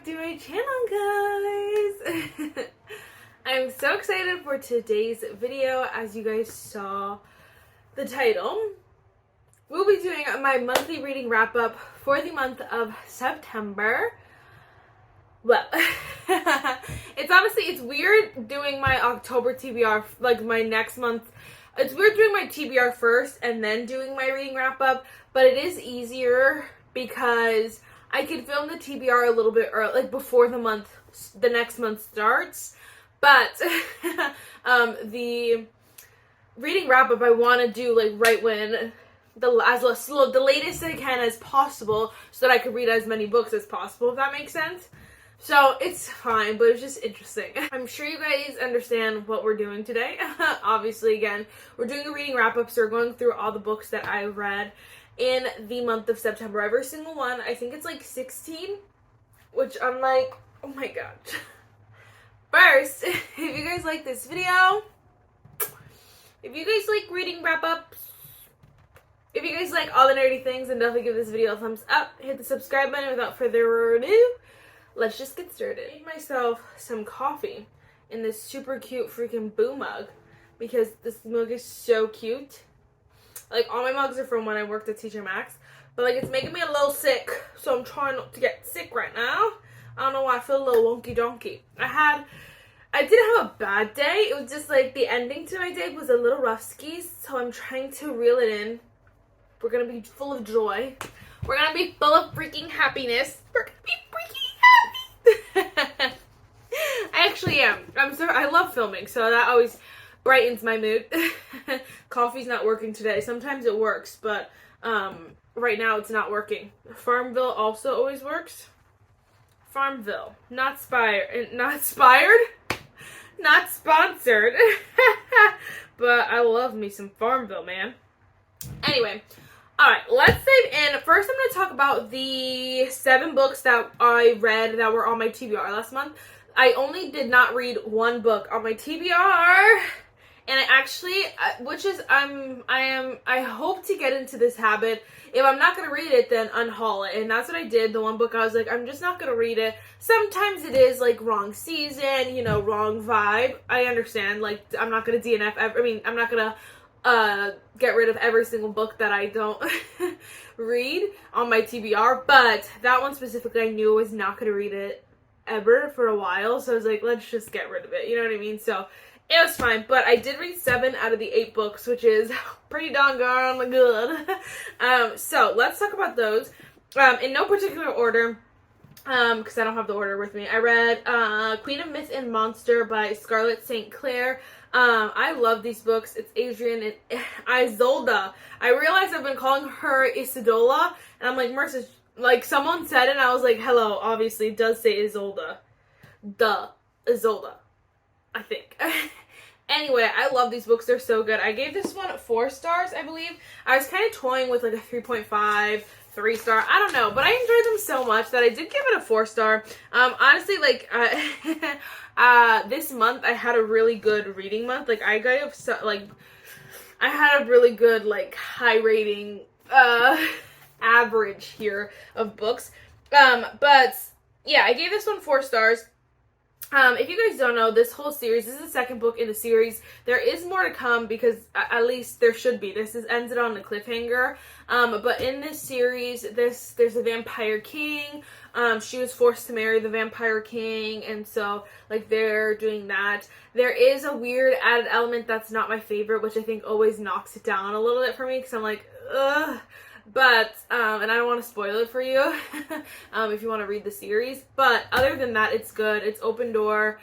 back to my channel, guys. I'm so excited for today's video. As you guys saw the title, we'll be doing my monthly reading wrap up for the month of September. Well, it's weird doing my October TBR, like my next month. It's weird doing my TBR first and then doing my reading wrap up, but it is easier because I can film the TBR a little bit early, like before the next month starts. But the reading wrap up I want to do like right when the latest I can as possible, so that I can read as many books as possible, if that makes sense. So it's fine, but it's just interesting. I'm sure you guys understand what we're doing today. Obviously, again, we're doing a reading wrap up, so we're going through all the books that I read in the month of September. Every single one. I think it's like 16, which I'm like, oh my god. First, if you guys like this video, if you guys like reading wrap ups, if you guys like all the nerdy things, then definitely give this video a thumbs up. Hit the subscribe button. Without further ado, let's just get started. I made myself some coffee in this super cute freaking boo mug because this mug is so cute. Like, all my mugs are from when I worked at TJ Maxx, but like, it's making me a little sick, so I'm trying not to get sick right now. I don't know why I feel a little wonky donkey. I didn't have a bad day. It was just like the ending to my day was a little rough skis, so I'm trying to reel it in. We're gonna be full of joy. We're gonna be full of freaking happiness. We're gonna be freaking happy. I actually am. I love filming, so that always brightens my mood. Coffee's not working today. Sometimes it works, but right now it's not working. Farmville also always works. Farmville, not sponsored, but I love me some Farmville, man. Anyway, alright, let's dive in. First, I'm going to talk about the 7 books that I read that were on my TBR last month. I only did not read one book on my TBR, and I actually, I hope to get into this habit. If I'm not going to read it, then unhaul it. And that's what I did. The one book, I was like, I'm just not going to read it. Sometimes it is, like, wrong season, you know, wrong vibe. I understand. Like, I'm not going to DNF. I'm not going to get rid of every single book that I don't read on my TBR. But that one specifically, I knew I was not going to read it ever for a while. So I was like, let's just get rid of it. You know what I mean? So it was fine, but I did read 7 out of the 8 books, which is pretty darn good. So let's talk about those. In no particular order, because I don't have the order with me. I read Queen of Myth and Monster by Scarlett St. Clair. I love these books. It's Adrian and Isolde. I realized I've been calling her Isidola, and I'm like, Marissa, like, someone said it, and I was like, hello, obviously, it does say Isolde. Duh. Isolde, I think. Anyway, I love these books. They're so good. I gave this one 4 stars, I believe. I was kind of toying with like a 3.5, 3 star. I don't know, but I enjoyed them so much that I did give it a 4 star. Honestly, like, this month I had a really good reading month. Like, I had a really good, like, high rating, average here of books. But yeah, I gave this one 4 stars. If you guys don't know, this whole series, this is the 2nd book in the series. There is more to come because at least there should be. This is ended on a cliffhanger. But in this series, there's a vampire king. She was forced to marry the vampire king, and so like they're doing that. There is a weird added element that's not my favorite, which I think always knocks it down a little bit for me because I'm like, ugh. But, and I don't want to spoil it for you, if you want to read the series, but other than that, it's good. It's open door,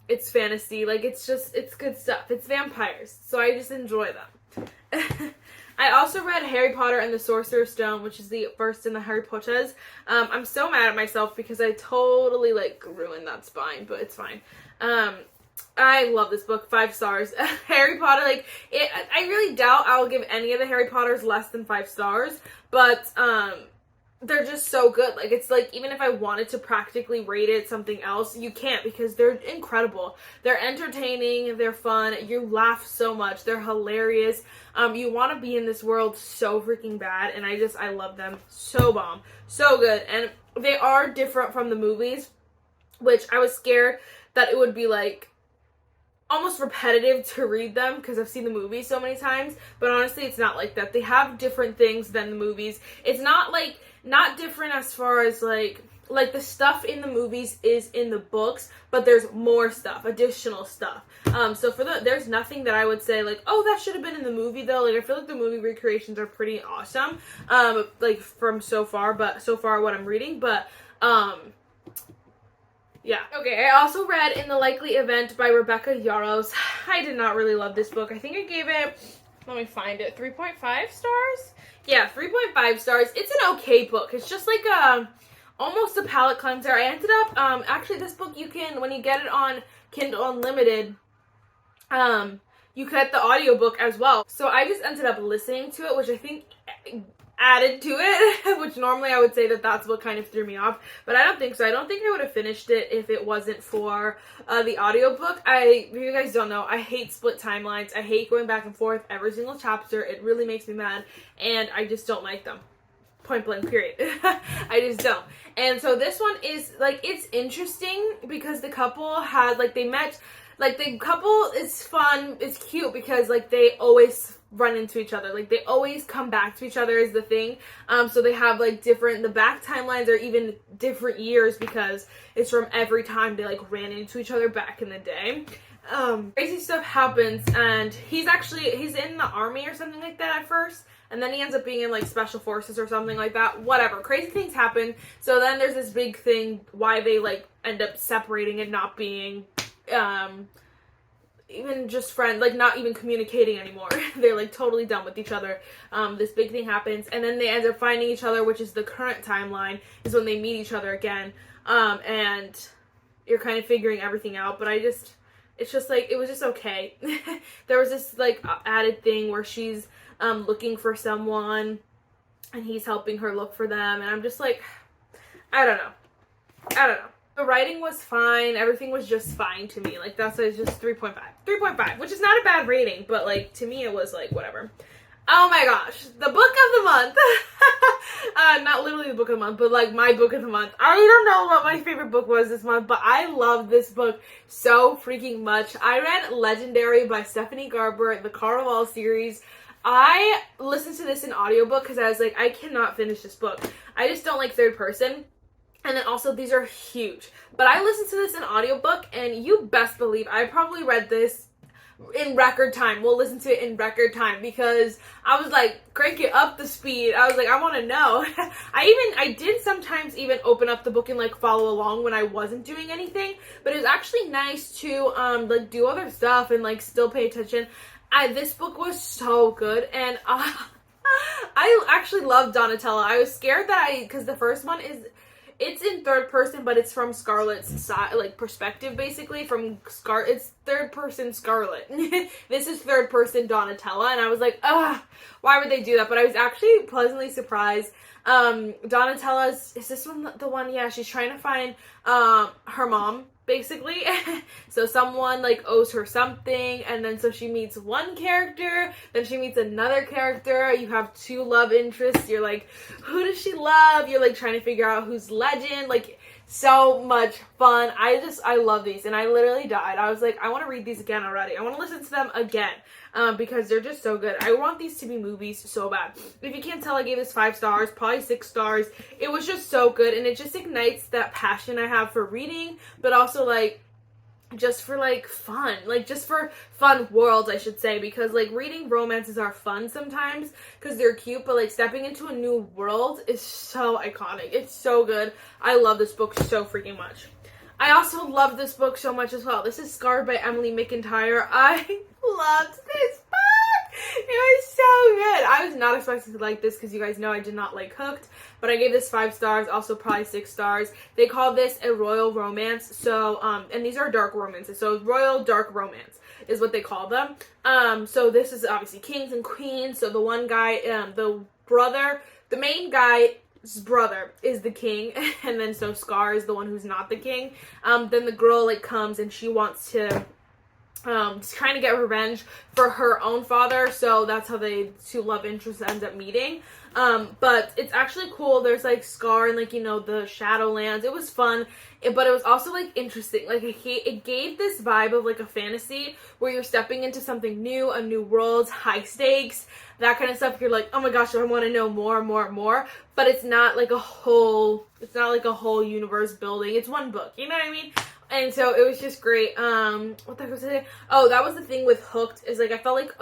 it's fantasy, like, it's good stuff. It's vampires, so I just enjoy them. I also read Harry Potter and the Sorcerer's Stone, which is the first in the Harry Potters. I'm so mad at myself because I totally, like, ruined that spine, but it's fine. I love this book. 5 stars. Harry Potter, like, I really doubt I'll give any of the Harry Potters less than 5 stars, but, they're just so good. Like, it's like, even if I wanted to practically rate it something else, you can't, because they're incredible. They're entertaining, they're fun, you laugh so much, they're hilarious. You want to be in this world so freaking bad, and I love them. So bomb. So good. And they are different from the movies, which I was scared that it would be, like, almost repetitive to read them, because I've seen the movie so many times, but honestly, it's not like that. They have different things than the movies. It's not, like, not different as far as, like the stuff in the movies is in the books, but there's more stuff, additional stuff. So there's nothing that I would say, like, oh, that should have been in the movie, though. Like, I feel like the movie recreations are pretty awesome, like, from so far what I'm reading, but, yeah. Okay, I also read In the Likely Event by Rebecca Yarros. I did not really love this book. I think I gave it, let me find it, 3.5 stars? Yeah, 3.5 stars. It's an okay book. It's just like almost a palate cleanser. I ended up, actually this book you can, when you get it on Kindle Unlimited, you get the audiobook as well. So I just ended up listening to it, which I think added to it, which normally I would say that that's what kind of threw me off, but I don't think so. I don't think I would have finished it if it wasn't for the audiobook. If you guys don't know, I hate split timelines. I hate going back and forth every single chapter. It really makes me mad, and I just don't like them. Point blank, period. I just don't. And so this one is, like, it's interesting because the couple had, like, they met, like, the couple is fun, it's cute because, like, they always run into each other. Like, they always come back to each other is the thing. So they have, like, the back timelines are even different years because it's from every time they, like, ran into each other back in the day. Crazy stuff happens, and he's in the army or something like that at first, and then he ends up being in, like, special forces or something like that. Whatever. Crazy things happen. So then there's this big thing why they, like, end up separating and not being, even just friends, like, not even communicating anymore. They're, like, totally done with each other. This big thing happens, and then they end up finding each other, which is the current timeline, is when they meet each other again. And you're kind of figuring everything out, but it's just, like, it was just okay. There was this, like, added thing where she's, looking for someone, and he's helping her look for them, and I'm just, like, I don't know. The writing was fine. Everything was just fine to me. Like, that's why it's just 3.5. 3.5, which is not a bad rating, but, like, to me it was, like, whatever. Oh my gosh. The book of the month. Not literally the book of the month, but, like, my book of the month. I don't know what my favorite book was this month, but I love this book so freaking much. I read Legendary by Stephanie Garber, the Caraval series. I listened to this in audiobook because I was like, I cannot finish this book. I just don't like third person. And then also, these are huge. But I listened to this in audiobook, and you best believe I probably read this in record time. We'll listen to it in record time because I was like, crank it up the speed. I was like, I want to know. I did sometimes even open up the book and, like, follow along when I wasn't doing anything. But it was actually nice to, like, do other stuff and, like, still pay attention. This book was so good, and I actually love Donatella. I was scared because the first one it's in third person, but it's from Scarlett's side, like, perspective, basically, it's third person Scarlett. This is third person Donatella, and I was like, why would they do that? But I was actually pleasantly surprised. Donatella's, is this one the one? Yeah, she's trying to find, her mom, basically. So someone, like, owes her something, and then so she meets one character, then she meets another character. You have two love interests. You're like, who does she love? You're, like, trying to figure out who's legend. Like, so much fun. I love these, and I literally died. I was like, I want to read these again already. I want to listen to them again. Because they're just so good. I want these to be movies so bad. If you can't tell, I gave this 5 stars, probably 6 stars. It was just so good, and it just ignites that passion I have for reading, but also, like, just for, like, fun. Like, just for fun worlds, I should say, because, like, reading romances are fun sometimes, because they're cute, but, like, stepping into a new world is so iconic. It's so good. I love this book so freaking much. I also love this book so much as well. This is Scarred by Emily McIntyre. I loved this book. It was so good. I was not expecting to like this because you guys know I did not like Hooked, but I gave this 5 stars, also probably 6 stars. They call this a royal romance. So, and these are dark romances. So royal dark romance is what they call them. So this is obviously kings and queens. So the one guy, the main guy brother is the king, and then so Scar is the one who's not the king. Then the girl like comes and she wants to trying to get revenge for her own father, so that's how the two love interests end up meeting. But it's actually cool. There's like Scar and like, you know, the Shadowlands. It was fun, but it was also like interesting. Like it gave this vibe of like a fantasy where you're stepping into something new, a new world, high stakes, that kind of stuff. You're like, oh my gosh, I want to know more. But it's not like a whole universe building. It's one book. You know what I mean? And so it was just great. What the heck was I? Oh, that was the thing with Hooked, is like I felt like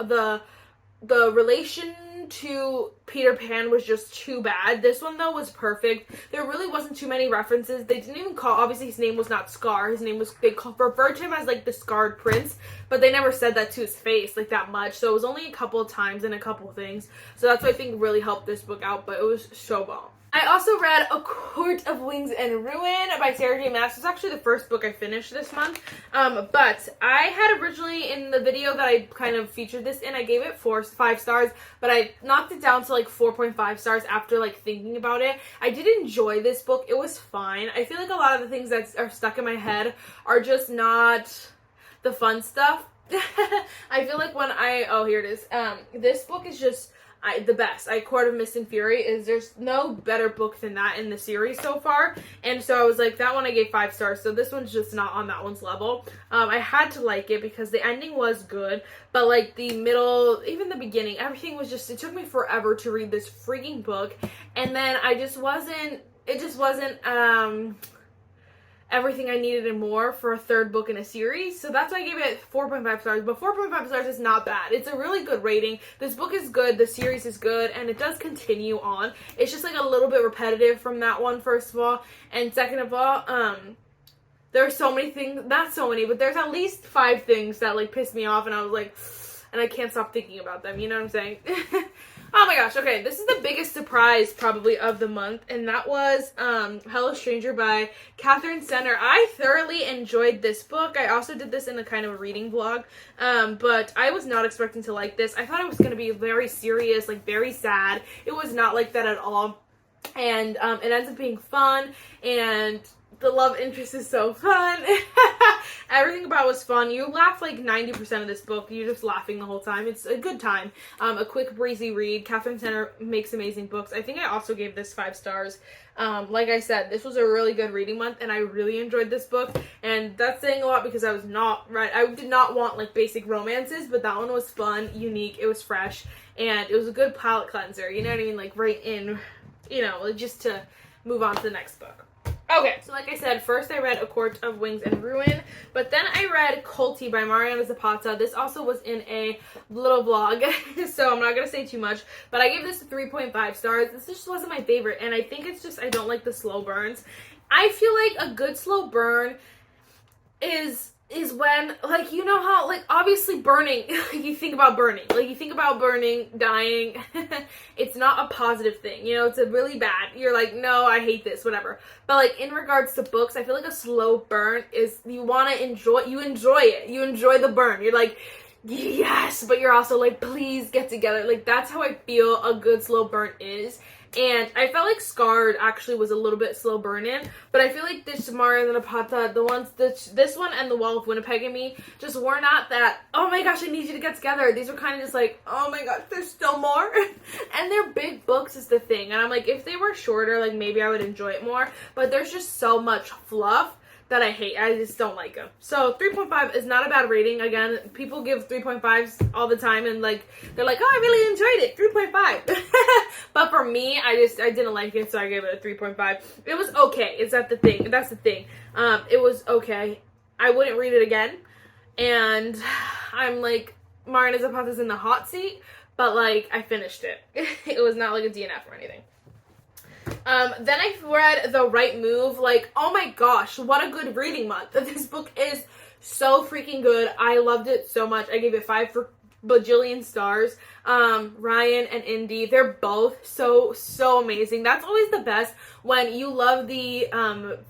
the relation to Peter Pan was just too bad. This one though was perfect. There really wasn't too many references. They didn't even call, obviously his name was not Scar. His name was, they referred to him as like the Scarred Prince, but they never said that to his face like that much. So it was only a couple of times and a couple of things. So that's what I think really helped this book out, but it was so bomb. I also read A Court of Wings and Ruin by Sarah J. Maas. It's actually the first book I finished this month. But I had originally, in the video that I kind of featured this in, I gave it 5 stars, but I knocked it down to like 4.5 stars after like thinking about it. I did enjoy this book. It was fine. I feel like a lot of the things that are stuck in my head are just not the fun stuff. I feel like when here it is. This book is just the best. Court of Mist and Fury there's no better book than that in the series so far, and so I was like, that one I gave 5 stars, so this one's just not on that one's level. I had to like it because the ending was good, but like the middle, even the beginning, everything was just, it took me forever to read this freaking book, and then it just wasn't everything I needed and more for a third book in a series. So that's why I gave it 4.5 stars. But 4.5 stars is not bad. It's a really good rating. This book is good. The series is good. And it does continue on. It's just like a little bit repetitive from that one, first of all. And second of all, there are so many things, not so many, but there's at least 5 things that like pissed me off. And I was like, and I can't stop thinking about them. You know what I'm saying? Oh my gosh, okay, this is the biggest surprise probably of the month, and that was Hello Stranger by Catherine Senner. I thoroughly enjoyed this book. I also did this in a kind of a reading vlog, but I was not expecting to like this. I thought it was going to be very serious, like very sad. It was not like that at all, and it ends up being fun, and the love interest is so fun. Everything about it was fun. You laugh like 90% of this book. You're just laughing the whole time. It's a good time. A quick, breezy read. Catherine Senner makes amazing books. I think I also gave this 5 stars. Like I said, this was a really good reading month, and I really enjoyed this book. And that's saying a lot because I did not want like basic romances, but that one was fun, unique, it was fresh, and it was a good palate cleanser. You know what I mean? Like right in, you know, just to move on to the next book. Okay, so like I said, first I read A Court of Wings and Ruin, but then I read Colti by Mariana Zapata. This also was in a little vlog, so I'm not going to say too much, but I gave this 3.5 stars. This just wasn't my favorite, and I think it's just I don't like the slow burns. I feel like a good slow burn is when, like, you know how, like, obviously burning, you think about burning, dying, it's not a positive thing, you know, it's a really bad, you're like, no, I hate this, whatever, but, like, in regards to books, I feel like a slow burn is, you enjoy it, you enjoy the burn, you're like, yes, but you're also like, please get together, like, that's how I feel a good slow burn is. And I felt like Scarred actually was a little bit slow burn-in, but I feel like this Mariana Zapata, this one and The Wall of Winnipeg and Me just were not that, oh my gosh, I need you to get together. These were kind of just like, oh my gosh, there's still more. And they're big books is the thing. And I'm like, if they were shorter, like maybe I would enjoy it more. But there's just so much fluff that I hate. I just don't like them. So 3.5 is not a bad rating. Again, people give 3.5s all the time and like they're like, oh, I really enjoyed it, 3.5. But for me, I didn't like it, so I gave it a 3.5. It was okay. That's the thing. It was okay. I wouldn't read it again. And I'm like, Mariana Zapata's in the hot seat, but like I finished it. It was not like a DNF or anything. Then I read The Right Move. Like, oh my gosh, what a good reading month. This book is so freaking good. I loved it so much. I gave it 5 bajillion stars. Ryan and Indy, they're both so amazing. That's always the best, when you love the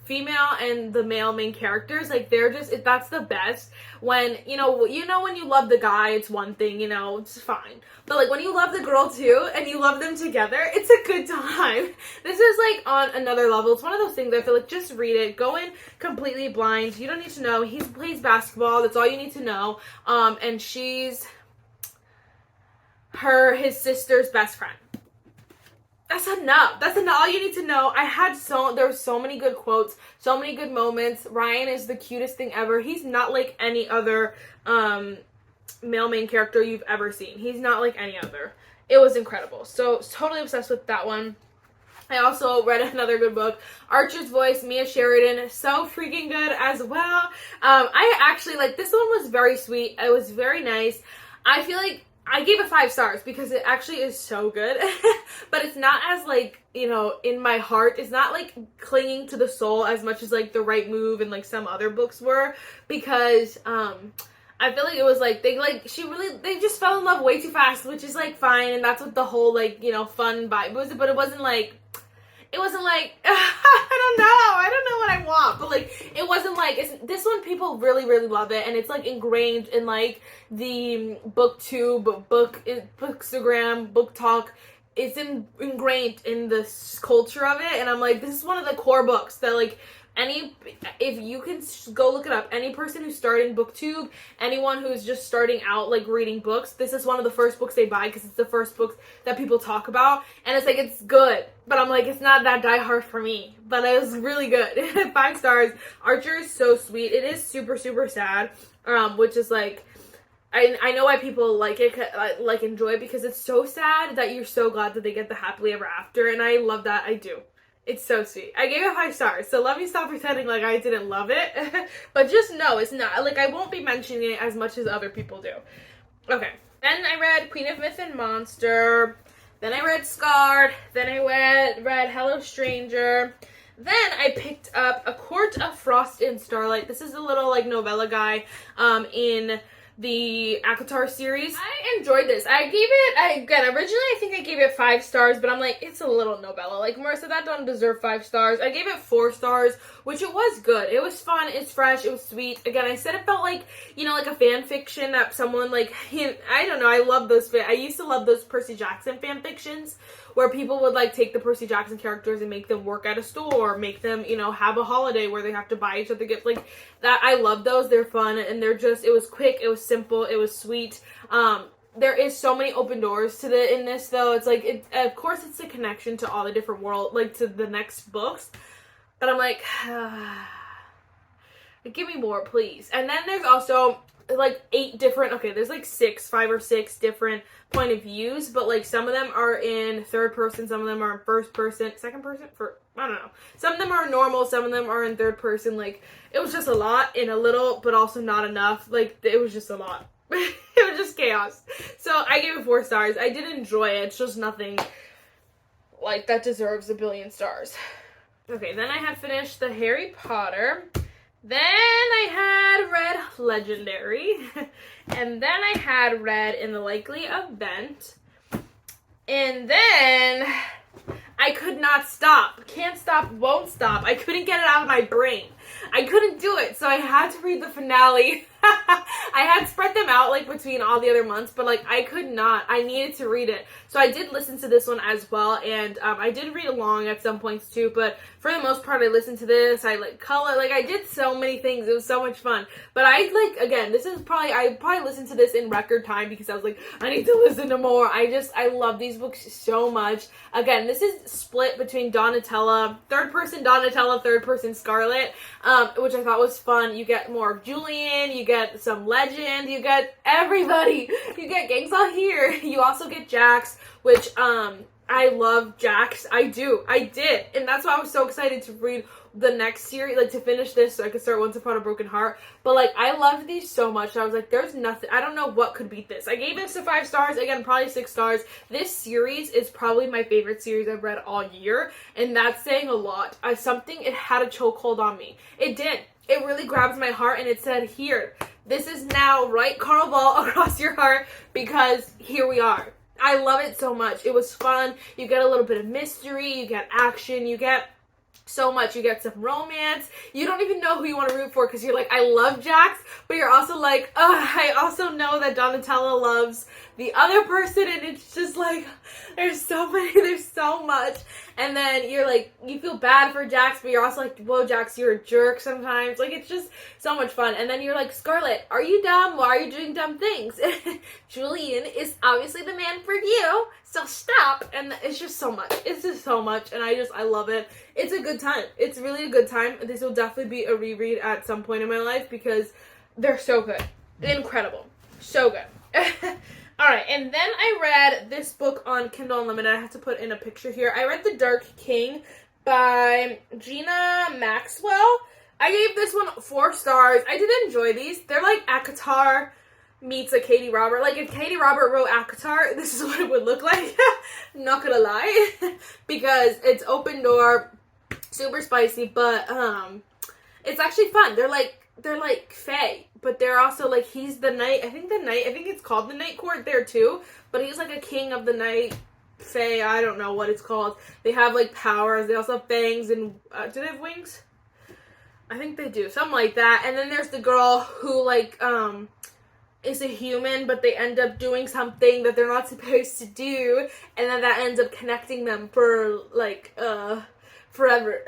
female and the male main characters. Like, they're just, that's the best. When you know when you love the guy, it's one thing, it's fine. But like when you love the girl too and you love them together, it's a good time. This is like on another level. It's one of those things I feel like, just read it, go in completely blind. You don't need to know. He plays basketball, that's all you need to know. And she's his sister's best friend. That's enough. That's enough. All you need to know. There were so many good quotes, so many good moments. Ryan is the cutest thing ever. He's not like any other male main character you've ever seen. He's not like any other. It was incredible. So totally obsessed with that one. I also read another good book, Archer's Voice, Mia Sheridan. So freaking good as well. I actually, like, this one was very sweet. It was very nice. I feel like I gave it 5 stars because it actually is so good. But it's not as, like, in my heart. It's not, like, clinging to the soul as much as, like, The Right Move and, like, some other books were. Because, I feel like it was, like, they just fell in love way too fast, which is, like, fine. And that's what the whole, like, fun vibe was. But it wasn't, like, I don't know what I want, but, like, it wasn't, like, this one, people really, really love it, and it's, like, ingrained in, like, the booktube, bookstagram, book talk. It's ingrained in the culture of it, and I'm like, this is one of the core books that, like, if you can go look it up, any person who's starting booktube, anyone who's just starting out, like, reading books, this is one of the first books they buy because it's the first books that people talk about, and it's like, it's good, but I'm like, it's not that die-hard for me, but it was really good. 5 stars. Archer is so sweet. It is super, super sad, which is, like, I know why people like it, like, enjoy it, because it's so sad that you're so glad that they get the happily ever after, and I love that. I do. It's so sweet. I gave it 5 stars, so let me stop pretending like I didn't love it. But just know, it's not, like, I won't be mentioning it as much as other people do. Okay. Then I read Queen of Myth and Monster. Then I read Scarred. Then I read Hello Stranger. Then I picked up A Court of Frost and Starlight. This is a little, like, novella guy in the ACOTAR series. I enjoyed this. Originally I think I gave it 5 stars, but I'm like, it's a little novella. Like, Marissa, that don't deserve 5 stars. I gave it 4 stars, which it was good. It was fun, it's fresh, it was sweet. Again, I said it felt like, like a fan fiction that someone, like, I don't know, I used to love those Percy Jackson fan fictions, where people would, like, take the Percy Jackson characters and make them work at a store, make them, have a holiday where they have to buy each other gifts. Like, that, I love those. They're fun, and it was quick, it was simple, it was sweet. There is so many open doors in this, though. It's like, of course, it's a connection to all the different world, like, to the next books. But I'm like, give me more, please. And then there's also, like, 8 different, there's like 5 or 6 different point of views, but, like, some of them are in third person, some of them are in first person, second person, I don't know. Some of them are normal, some of them are in third person. Like, it was just a lot in a little, but also not enough. Like, it was just a lot. It was just chaos. So I gave it 4 stars. I did enjoy it. It's just nothing, like, that deserves a billion stars. Okay, then I had finished the Harry Potter. Then I had read Legendary. And then I had read In the Likely Event. And then I could not stop. Can't stop, won't stop. I couldn't get it out of my brain. I couldn't do it, so I had to read the finale. I had spread them out, like, between all the other months, but, like, I could not. I needed to read it. So I did listen to this one as well, and I did read along at some points, too, but for the most part, I listened to this. I, like, color. Like, I did so many things. It was so much fun. But again, I probably listened to this in record time because I was like, I need to listen to more. I love these books so much. Again, this is split between Donatella, third person Donatella, third person Scarlet, which I thought was fun. You get more of Julian, you get some Legend, you get everybody. You get gangs all here. You also get Jax, which, I love Jax. I did. And that's why I was so excited to read the next series, like to finish this so I could start Once Upon a Broken Heart. But like, I loved these so much. I was like, there's nothing, I don't know what could beat this. I gave this a 5 stars. Again, probably 6 stars. This series is probably my favorite series I've read all year. And that's saying a lot. It had a chokehold on me. It did. It really grabs my heart and it said, here, this is now, right, Carl Ball, across your heart, because here we are. I love it so much. It was fun. You get a little bit of mystery. You get action. You get so much. You get some romance. You don't even know who you want to root for because you're like, I love Jax, but you're also like, I also know that Donatella loves the other person, and it's just like, there's so much. And then you're like, you feel bad for Jax, but you're also like, whoa, Jax, you're a jerk sometimes. Like, it's just so much fun. And then you're like, Scarlett, are you dumb? Why are you doing dumb things? Julian is obviously the man for you, so stop. And it's just so much. It's just so much, and I love it. It's a good time. It's really a good time. This will definitely be a reread at some point in my life because they're so good. Incredible. So good. Alright, and then I read this book on Kindle Unlimited. I have to put in a picture here. I read The Dark King by Gina Maxwell. I gave this one 4 stars. I did enjoy these. They're like ACOTAR meets a Katie Robert. Like, if Katie Robert wrote ACOTAR, this is what it would look like. Not gonna lie. Because it's open door, super spicy, but it's actually fun. They're like fae, but they're also like, he's the knight. I think it's called the Night Court there too, but he's like a king of the night fae. I don't know what it's called. They have like powers. They also have fangs and do they have wings? I think they do, something like that. And then there's the girl who like is a human, but they end up doing something that they're not supposed to do, and then that ends up connecting them for like forever.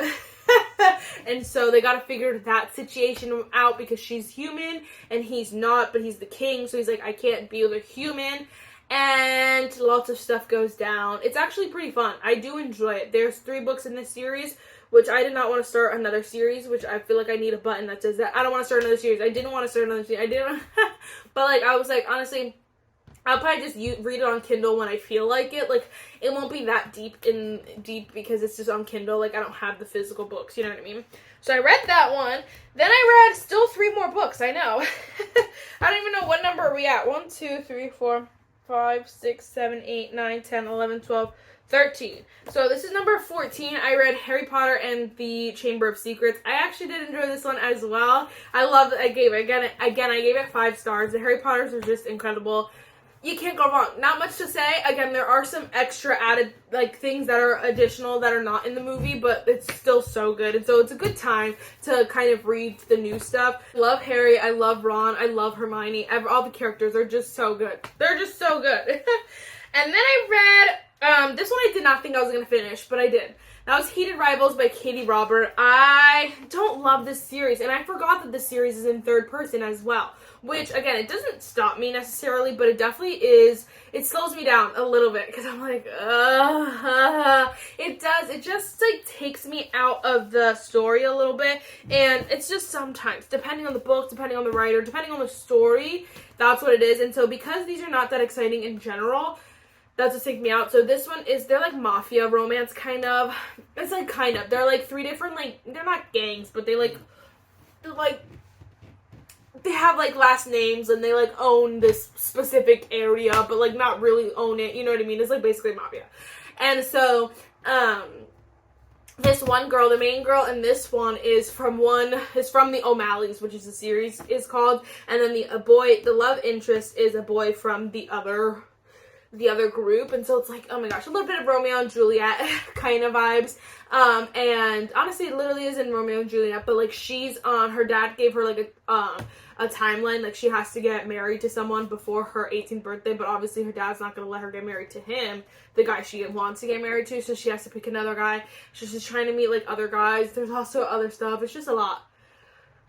And so they gotta figure that situation out because she's human and he's not, but he's the king, so he's like, I can't be with a human, and lots of stuff goes down. It's actually pretty fun. I do enjoy it. There's 3 books in this series, which I did not want to start another series, which I feel like I need a button that says that. I don't want to start another series. I didn't want to start another series. I didn't but like, I was like, honestly, I'll probably just read it on Kindle when I feel like it. Like, it won't be that deep because it's just on Kindle. Like, I don't have the physical books, you know what I mean? So I read that one. Then I read still 3 more books, I know. I don't even know what number are we at. 1, 2, 3, 4, 5, 6, 7, 8, 9, 10, 11, 12, 13. So this is number 14. I read Harry Potter and the Chamber of Secrets. I actually did enjoy this one as well. I love it. I gave it 5 stars. The Harry Potters are just incredible. You can't go wrong. Not much to say. Again, there are some extra added, like, things that are additional that are not in the movie, but it's still so good. And so it's a good time to kind of read the new stuff. I love Harry. I love Ron. I love Hermione. All the characters are just so good. They're just so good. And then I read, this one I did not think I was going to finish, but I did. That was Heated Rivals by Katie Robert. I don't love this series, and I forgot that this series is in 3rd person as well. Which, again, it doesn't stop me necessarily, but it definitely is, it slows me down a little bit, because I'm like, it does, it just, like, takes me out of the story a little bit, and it's just sometimes, depending on the book, depending on the writer, depending on the story, that's what it is. And so, because these are not that exciting in general, that's what's taking me out. So this one is, they're like mafia romance, kind of. It's like, kind of. They're like 3 different, like, they're not gangs, but they have like last names and they like own this specific area, but like not really own it. You know what I mean? It's like basically mafia. And so, this one girl, the main girl in this one is from the O'Malleys, which is the series is called. And then the love interest is a boy from the other group, and so it's like, oh my gosh, a little bit of Romeo and Juliet kind of vibes, and honestly it literally is in Romeo and Juliet, but like she's on, her dad gave her like a timeline, like she has to get married to someone before her 18th birthday, but obviously her dad's not going to let her get married to him, the guy she wants to get married to, so she has to pick another guy. She's just trying to meet like other guys. There's also other stuff. It's just a lot,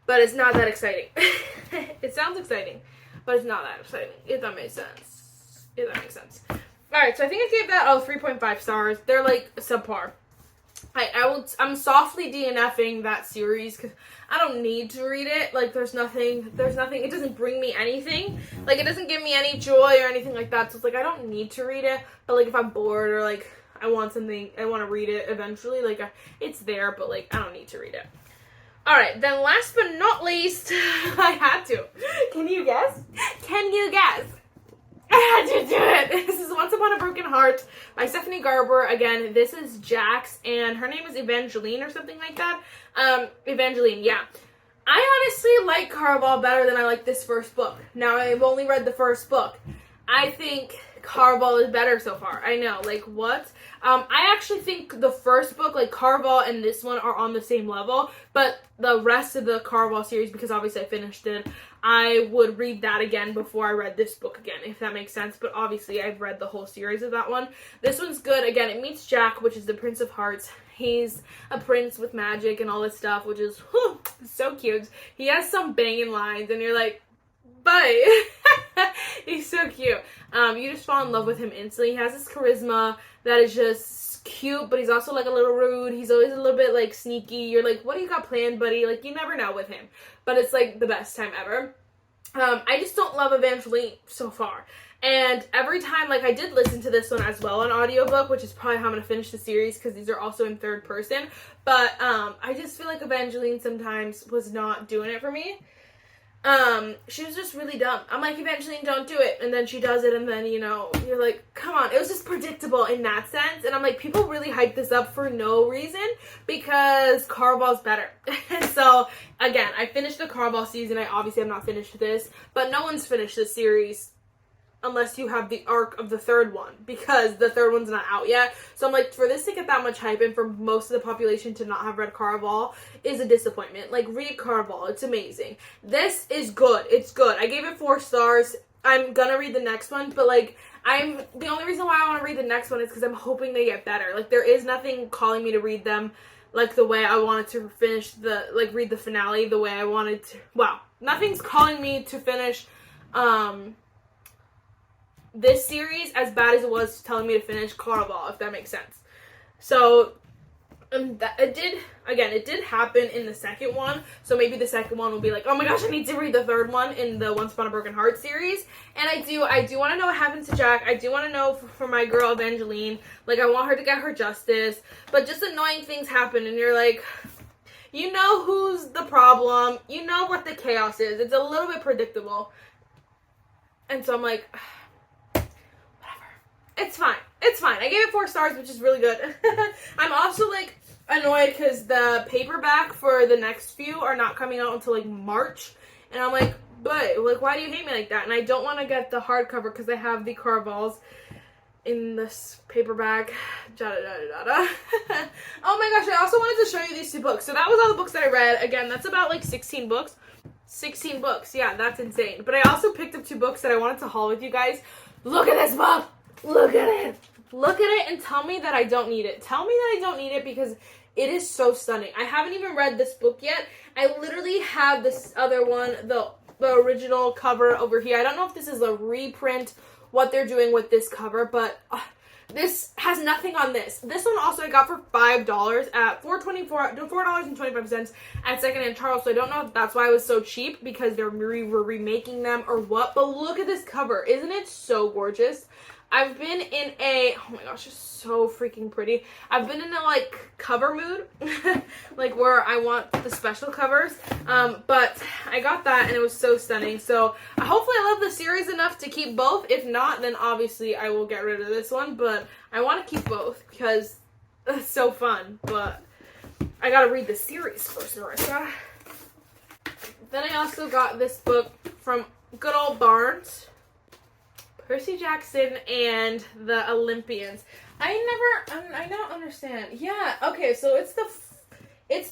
but it's not that exciting. It sounds exciting, but it's not that exciting, if that makes sense. Alright, so I think I gave that 3.5 stars. They're like subpar. I'm softly DNFing that series because I don't need to read it. Like, there's nothing, it doesn't bring me anything. Like, it doesn't give me any joy or anything like that. So it's like, I don't need to read it. But like, if I'm bored or like, I want to read it eventually. Like, it's there, but like, I don't need to read it. Alright, then last but not least, I had to. Can you guess? Can you guess? I had to do it. This is Once Upon a Broken Heart by Stephanie Garber. Again, this is Jax, and her name is Evangeline or something like that. Evangeline, yeah. I honestly like Caraval better than I like this first book. Now, I've only read the first book. I think Caraval is better so far. I know, like, what? I actually think the first book, like, Caraval and this one are on the same level, but the rest of the Caraval series, because obviously I finished it, I would read that again before I read this book again, if that makes sense, but obviously I've read the whole series of that one. This one's good. Again, it meets Jack, which is the Prince of Hearts. He's a prince with magic and all this stuff, which is so cute. He has some banging lines, and you're like, bye. He's so cute. You just fall in love with him instantly. He has this charisma that is just cute, but he's also like a little rude. He's always a little bit like sneaky. You're like, what do you got planned, buddy? Like, you never know with him, but it's like the best time ever. I just don't love Evangeline so far. And every time, like, I did listen to this one as well on audiobook, which is probably how I'm going to finish the series, because these are also in third person. But, I just feel like Evangeline sometimes was not doing it for me. She was just really dumb. I'm like, Evangeline, don't do it. And then she does it, and then, you know, you're like, come on. It was just predictable in that sense. And I'm like, people really hype this up for no reason, because Caraval's better. And so, again, I finished the Caraval season. I obviously have not finished this, but no one's finished this series unless you have the arc of the third one, because the third one's not out yet. So I'm like, for this to get that much hype and for most of the population to not have read Caraval is a disappointment. Like, read Caraval. It's amazing. This is good. It's good. I gave it 4 stars. I'm gonna read the next one, but like, the only reason why I want to read the next one is because I'm hoping they get better. Like, there is nothing calling me to read them like the way I wanted to read the finale the way I wanted to. Wow. Nothing's calling me to finish, this series as bad as it was telling me to finish Caraval, if that makes sense. So, it did happen in the second one, so maybe the second one will be like, oh my gosh, I need to read the third one in the Once Upon a Broken Heart series. And I do want to know what happened to Jack. I do want to know for my girl Evangeline. Like, I want her to get her justice, but just annoying things happen, and you're like, you know who's the problem, you know what the chaos is. It's a little bit predictable. And so I'm like, it's fine. It's fine. I gave it 4 stars, which is really good. I'm also, like, annoyed because the paperback for the next few are not coming out until, like, March. And I'm like, but, like, why do you hate me like that? And I don't want to get the hardcover because I have the Caravals in this paperback. Oh my gosh, I also wanted to show you these 2 books. So that was all the books that I read. Again, that's about, like, 16 books. 16 books. Yeah, that's insane. But I also picked up 2 books that I wanted to haul with you guys. Look at this book! Look at it. Look at it and tell me that I don't need it. Tell me that I don't need it because it is so stunning. I haven't even read this book yet. I literally have this other one, the original cover over here. I don't know if this is a reprint, what they're doing with this cover, but this has nothing on this. This one also I got for $5 at $4.25 at Secondhand Charles. So I don't know if that's why it was so cheap, because they were remaking them or what. But look at this cover. Isn't it so gorgeous? I've been in a, oh my gosh, it's so freaking pretty. I've been in a, like, cover mood, like, where I want the special covers, but I got that, and it was so stunning. So, hopefully I love the series enough to keep both. If not, then obviously I will get rid of this one, but I want to keep both, because it's so fun, but I gotta read the series first, Marissa. Then I also got this book from good old Barnes, Percy Jackson and the Olympians. I don't understand. Yeah, okay, so they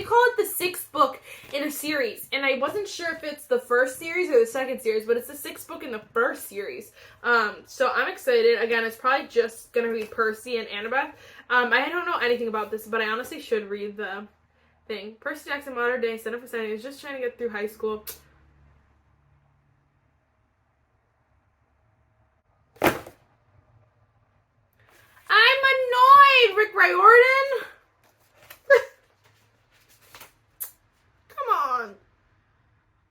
call it the 6th book in a series, and I wasn't sure if it's the first series or the second series, but it's the 6th book in the first series. So I'm excited. Again, it's probably just gonna be Percy and Annabeth. I don't know anything about this, but I honestly should read the thing. Percy Jackson, modern day, Center for Study, is just trying to get through high school. I'm annoyed, Rick Riordan. Come on.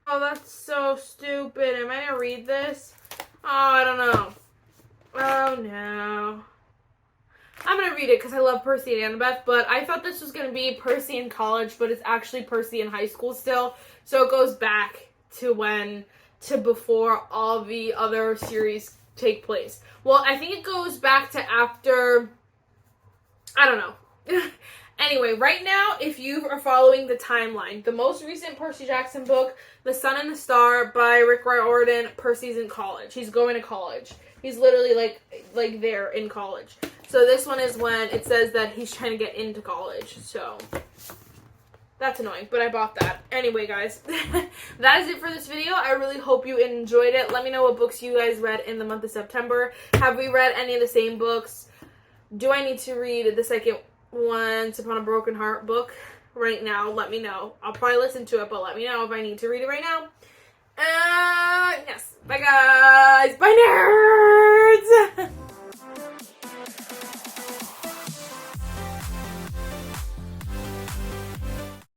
Oh, that's so stupid. Am I gonna read this? Oh, I don't know. Oh no. I'm gonna read it because I love Percy and Annabeth, but I thought this was gonna be Percy in college, but it's actually Percy in high school still. So it goes back to before all the other series take place. Well, I think it goes back to after, I don't know. Anyway, right now, if you are following the timeline, the most recent Percy Jackson book, The Sun and the Star by Rick Riordan, Percy's in college. He's going to college. He's literally like there in college. So this one is when it says that he's trying to get into college. So that's annoying, but I bought that. Anyway, guys, that is it for this video. I really hope you enjoyed it. Let me know what books you guys read in the month of September. Have we read any of the same books? Do I need to read the second Once Upon a Broken Heart book right now? Let me know. I'll probably listen to it, but let me know if I need to read it right now. Yes. Bye, guys. Bye, nerds.